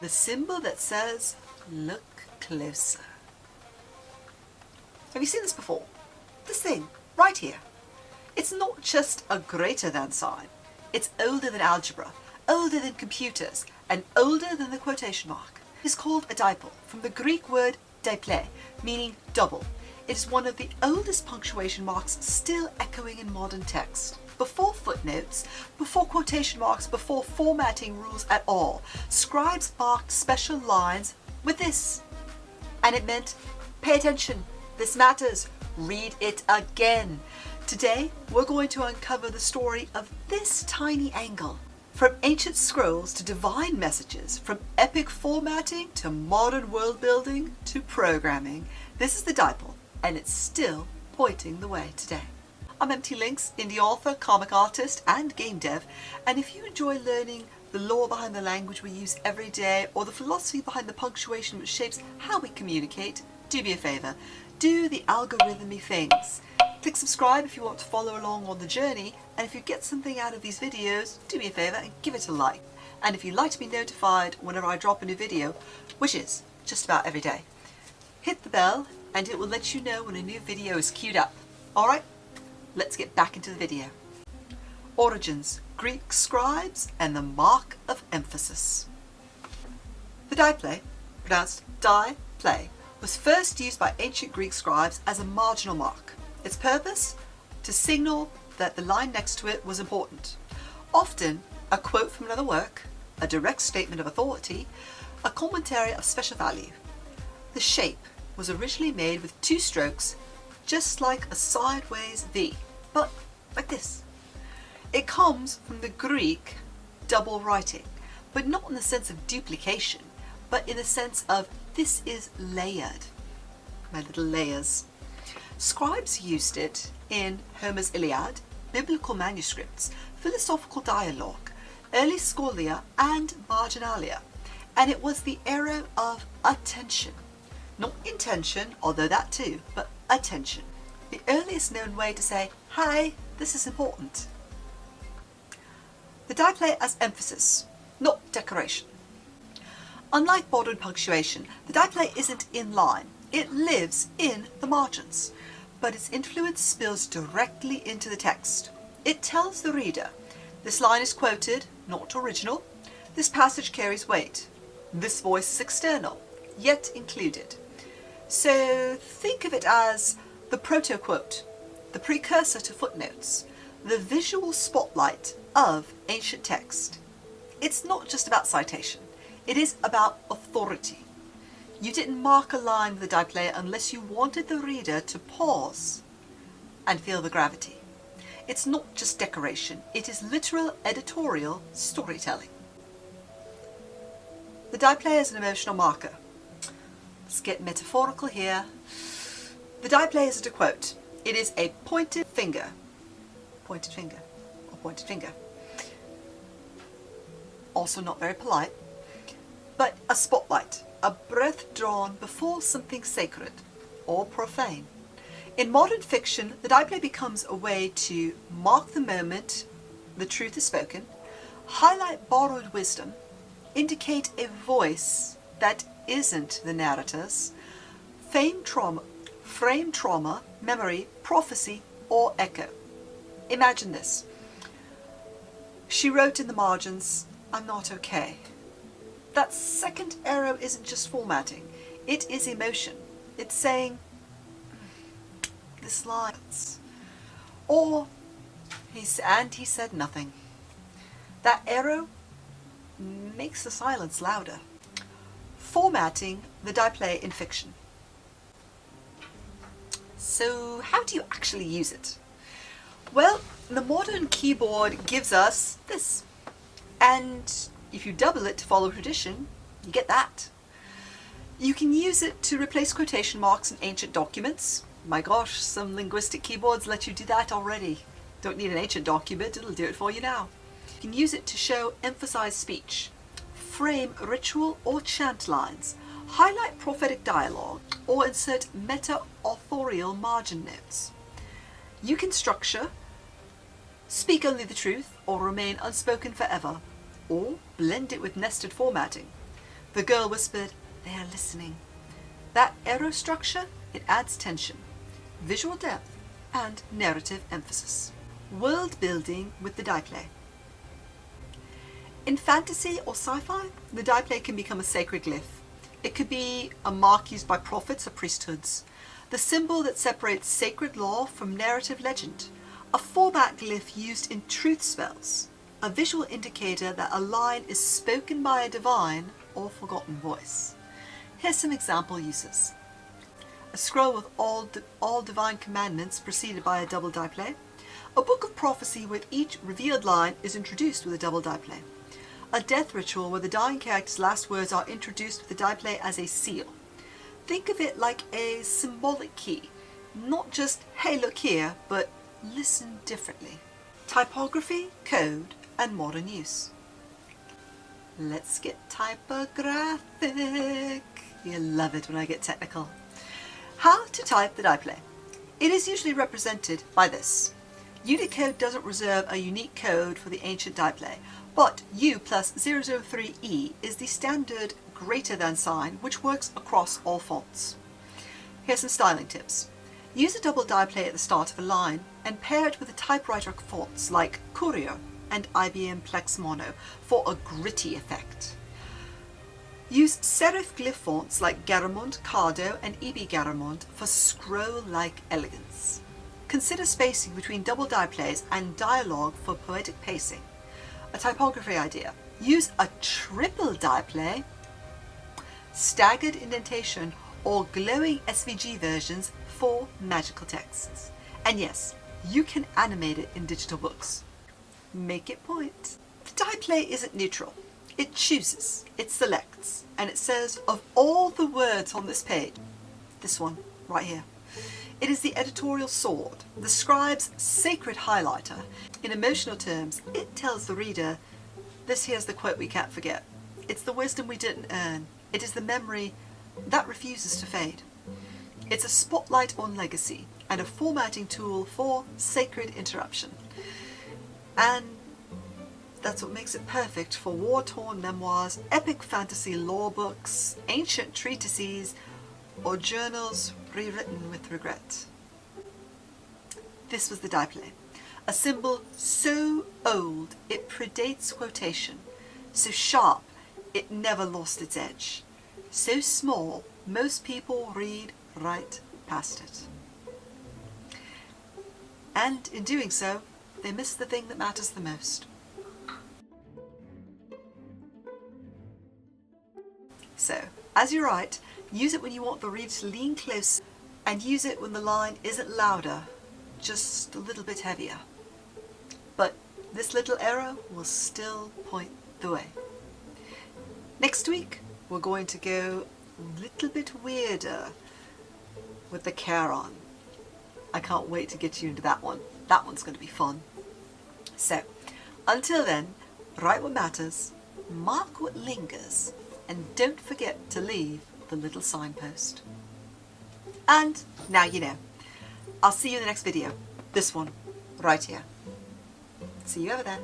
The symbol that says, look closer. Have you seen this before? This thing, right here. It's not just a greater than sign. It's older than algebra, older than computers, and older than the quotation mark. It's called a diple, from the Greek word diple, meaning double. It is one of the oldest punctuation marks still echoing in modern text. Before footnotes, before quotation marks, before formatting rules at all, scribes marked special lines with this. And it meant, pay attention, this matters, read it again. Today, we're going to uncover the story of this tiny angle. From ancient scrolls to divine messages, from epic formatting to modern world building to programming, this is the Diple, and it's still pointing the way today. I'm Lynx, indie author, comic artist, and game dev, and if you enjoy learning the lore behind the language we use every day, or the philosophy behind the punctuation which shapes how we communicate, do me a favour, do the algorithmy things. Click subscribe if you want to follow along on the journey, and if you get something out of these videos, do me a favour and give it a like. And if you'd like to be notified whenever I drop a new video, which is just about every day, hit the bell and it will let you know when a new video is queued up. Alright, let's get back into the video. Origins, Greek scribes and the mark of emphasis. The diple, pronounced di-play, was first used by ancient Greek scribes as a marginal mark. Its purpose? To signal that the line next to it was important. Often a quote from another work, a direct statement of authority, a commentary of special value. The shape was originally made with two strokes, just like a sideways V, but like this. It comes from the Greek double writing, but not in the sense of duplication, but in the sense of this is layered. My little layers. Scribes used it in Homer's Iliad, biblical manuscripts, philosophical dialogue, early scholia and marginalia, and it was the era of attention. Not intention, although that too, but attention. The earliest known way to say, hi, this is important. The diple as emphasis, not decoration. Unlike modern punctuation, the diple isn't in line. It lives in the margins, but its influence spills directly into the text. It tells the reader, this line is quoted, not original. This passage carries weight. This voice is external, yet included. So think of it as the proto-quote, the precursor to footnotes, the visual spotlight of ancient text. It's not just about citation. It is about authority. You didn't mark a line with a diple unless you wanted the reader to pause and feel the gravity. It's not just decoration, it is literal editorial storytelling. The diple is an emotional marker. Let's get metaphorical here. The diple isn't a quote. It is a pointed finger. Pointed finger, or pointed finger. Also not very polite. But a spotlight, a breath drawn before something sacred or profane. In modern fiction, the diple becomes a way to mark the moment the truth is spoken, highlight borrowed wisdom, indicate a voice that isn't the narrator's, frame trauma, memory, prophecy, or echo. Imagine this. She wrote in the margins, I'm not okay. That second arrow isn't just formatting, it is emotion. It's saying, this line. Or, he said nothing. That arrow makes the silence louder. Formatting the diple in fiction. So how do you actually use it? Well, the modern keyboard gives us this. And if you double it to follow tradition, you get that. You can use it to replace quotation marks in ancient documents. My gosh, some linguistic keyboards let you do that already. Don't need an ancient document, it'll do it for you now. You can use it to show emphasized speech, frame ritual or chant lines, highlight prophetic dialogue, or insert meta-authorial margin notes. You can structure, speak only the truth or remain unspoken forever, or blend it with nested formatting. The girl whispered, "They are listening." That arrow structure, it adds tension, visual depth, and narrative emphasis. World building with the Diple. In fantasy or sci-fi, the Diple can become a sacred glyph. It could be a mark used by prophets or priesthoods, the symbol that separates sacred law from narrative legend, a fallback glyph used in truth spells, a visual indicator that a line is spoken by a divine or forgotten voice. Here's some example uses. A scroll with all divine commandments preceded by a double Diple. A book of prophecy where each revealed line is introduced with a double Diple. A death ritual where the dying character's last words are introduced with the Diple as a seal. Think of it like a symbolic key, not just, "Hey, look here," but listen differently. Typography, code, and modern use. Let's get typographic. You love it when I get technical. How to type the Diple. It is usually represented by this. Unicode doesn't reserve a unique code for the ancient Diple, but U plus 003E is the standard greater than sign which works across all fonts. Here's some styling tips. Use a double Diple at the start of a line and pair it with a typewriter fonts like Courier and IBM Plex Mono for a gritty effect. Use serif glyph fonts like Garamond, Cardo and EB Garamond for scroll-like elegance. Consider spacing between double Diples and dialogue for poetic pacing. A typography idea. Use a triple Diple, staggered indentation or glowing SVG versions for magical texts. And yes, you can animate it in digital books. Make it point. The Diple isn't neutral. It chooses, it selects, and it says, of all the words on this page, this one right here, it is the editorial sword, the scribe's sacred highlighter. In emotional terms, it tells the reader, this here's the quote we can't forget. It's the wisdom we didn't earn. It is the memory that refuses to fade. It's a spotlight on legacy and a formatting tool for sacred interruption. And that's what makes it perfect for war-torn memoirs, epic fantasy lore books, ancient treatises, or journals rewritten with regret. This was the Diple, a symbol so old it predates quotation, so sharp it never lost its edge, so small most people read right past it. And in doing so, they miss the thing that matters the most. So, as you write, use it when you want the reader to lean close, and use it when the line isn't louder, just a little bit heavier. But this little arrow will still point the way. Next week, we're going to go a little bit weirder with the Charon. I can't wait to get you into that one. That one's going to be fun. So, until then, write what matters, mark what lingers, and don't forget to leave the little signpost. And now you know. I'll see you in the next video. This one, right here. See you over there.